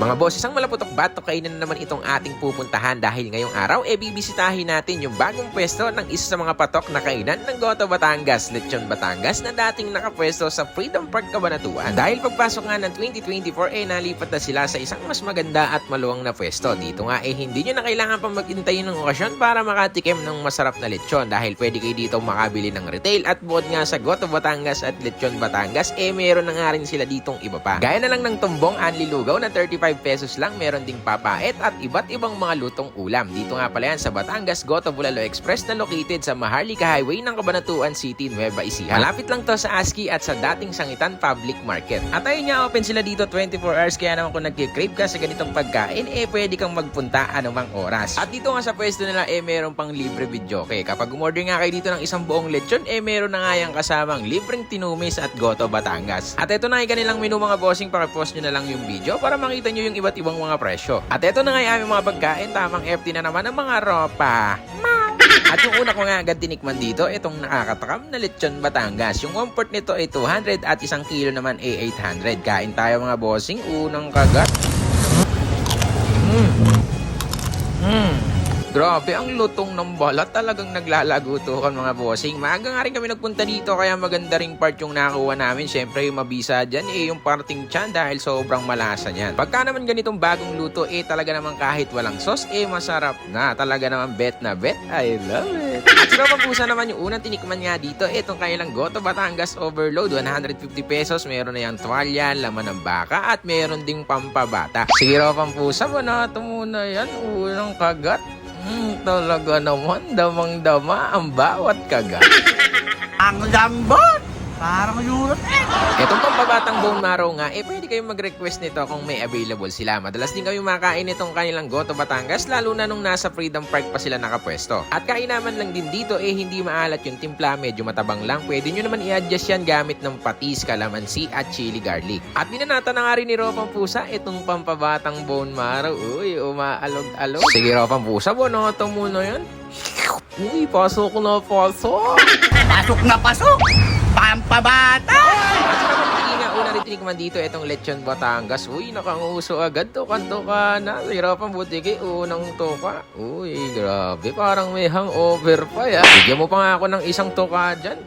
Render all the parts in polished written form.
Mga boses, ang malaputok batok kainan na naman itong ating pupuntahan dahil ngayong araw bibisitahin natin yung bagong pwesto ng isa sa mga patok na kainan ng Goto Batangas, Lechon Batangas na dating nakapwesto sa Freedom Park Cabanatuan. Dahil pagpasok nga ng 2024 nalipat na sila sa isang mas maganda at maluwang na pwesto. Dito nga hindi nyo na kailangan pang maghintay ng okasyon para makatikim ng masarap na lechon dahil pwede kayo dito makabili ng retail at bukod nga sa Goto Batangas at Lechon Batangas meron na nga rin sila ditong iba pa. Gaya na lang ng tumbong Anli Lugaw na 35 pesos lang, meron ding papait at iba't ibang mga lutong ulam. Dito nga pala yan sa Batangas Goto Bulalo Express na located sa Maharlika Highway ng Cabanatuan City, Nueva Ecija. Malapit lang to sa ASCII at sa dating Sangitan Public Market. At ayun nga, open sila dito 24 hours kaya naman kung nagki-crave ka sa ganitong pagkain pwede kang magpunta anumang oras. At dito nga sa pwesto nila meron pang libre videoke. Kapag umorder nga kayo dito ng isang buong lechon meron na nga yung kasamang libreng tinumis at Goto Batangas. At ito na yung kanilang menu mga bossing, pakipost nyo na lang yung video para makita nyo yung iba't ibang mga presyo. At ito na nga yung aming mga pagkain, tamang FT na naman ng mga ropa. At yung una ko nga agad tinikman dito, itong nakakatakam na Lechon Batangas. Yung 1 quart nito 200 at isang kilo naman 800. Kain tayo mga bossing, unang kagat. Grabe, ang lutong ng balat. Talagang naglalago to kan mga bossing. Maaga nga rin kami nagpunta dito kaya maganda ring part yung nakuha namin. Siyempre yung mabisa dyan yung parting tiyan dahil sobrang malasa niyan. Pagka naman ganitong bagong luto talaga naman kahit walang sauce masarap na. Talaga naman bet na bet. I love it. At sila Papusa naman yung unang tinikman nga dito. Itong kanilang Goto Batangas Overload. 150 pesos. Meron na yung tuwalya, laman ng baka at meron ding pampabata. Sige raw Papusa, banato muna yan. Unang kagat. Talaga naman, damang-dama ang bawat kagat. Ang lambot! Parang yurot Itong pampabatang bone marrow nga, pwede kayong mag-request nito kung may available sila. Madalas din kami makain itong kanilang Goto Batangas, lalo na nung nasa Freedom Park pa sila nakapwesto. At kainaman lang din dito, hindi maalat yung timpla, medyo matabang lang. Pwede nyo naman i-adjust yan gamit ng patis, kalamansi at chili garlic. At binanata na nga rin ni Ropang Pusa itong pampabatang bone marrow. Uy, umaalog-alog. Sige Ropang Pusa, bonoto muna yan. Uy, pasok na pasok. Pasok na pasok! Pampabata! At sa kapatid nga, una rin tinikman dito itong Lechon Batangas. Uy, nakanguso agad. Tukan-tuka na. Hirapang butiki, unang tuka. Uy, grabe. Parang may hangover pa ya. Bigyan mo pa nga ako ng isang tuka dyan.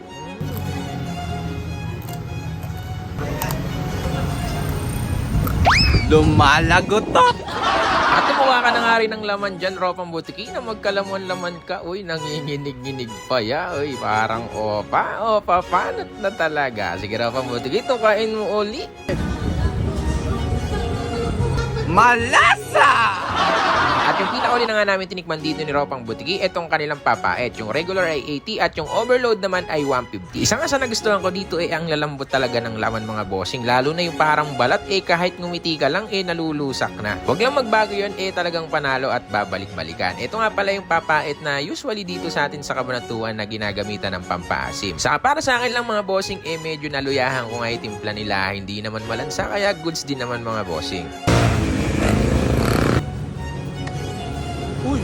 Lumalagot to! At kumuha ka na nga rin ng laman dyan, Ropang Butiki, na magkalaman-laman ka. Uy, nanginginig-ginig pa ya. Uy, parang opa, panat na talaga. Sige, Ropang Butiki, tukain mo uli. Malasa! At yung pinakauli na nga namin tinikman dito ni Ropang Butiki, itong kanilang papait. Yung regular ay 80 at yung overload naman ay 150. Isa nga sa nagustuhan ko dito ang lalambot talaga ng laman mga bossing. Lalo na yung parang balat kahit ngumiti ka lang nalulusak na. Huwag lang magbago yun talagang panalo at babalik-balikan. Ito nga pala yung papait na usually dito sa atin sa Cabanatuan na ginagamitan ng pampaasim. Saka para sa akin lang mga bossing medyo naluyahan ko nga itimpla nila. Hindi naman malansa kaya goods din naman mga bossing. Uy!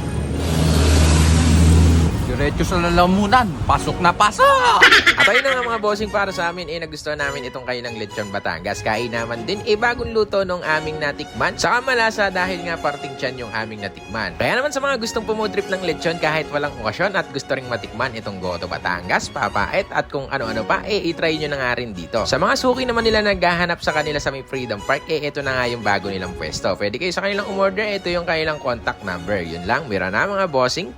Diretso sa lalamunan. Pasok na pasok! At ayun na nga mga bossing, para sa amin nagustuhan namin itong kailang Lechon Batangas. Kain naman din bagong luto nung aming natikman. Saka malasa dahil nga parting tiyan yung aming natikman. Kaya naman sa mga gustong pumudrip ng lechon kahit walang okasyon at gusto ring matikman itong Goto Batangas, papait at kung ano-ano pa i-try nyo na nga rin dito. Sa mga suki naman nila naghahanap sa kanila sa may Freedom Park ito na nga yung bago nilang pwesto. Pwede kayo sa kanilang umorder, ito yung kanilang contact number. Yun lang, mira na mga bossing.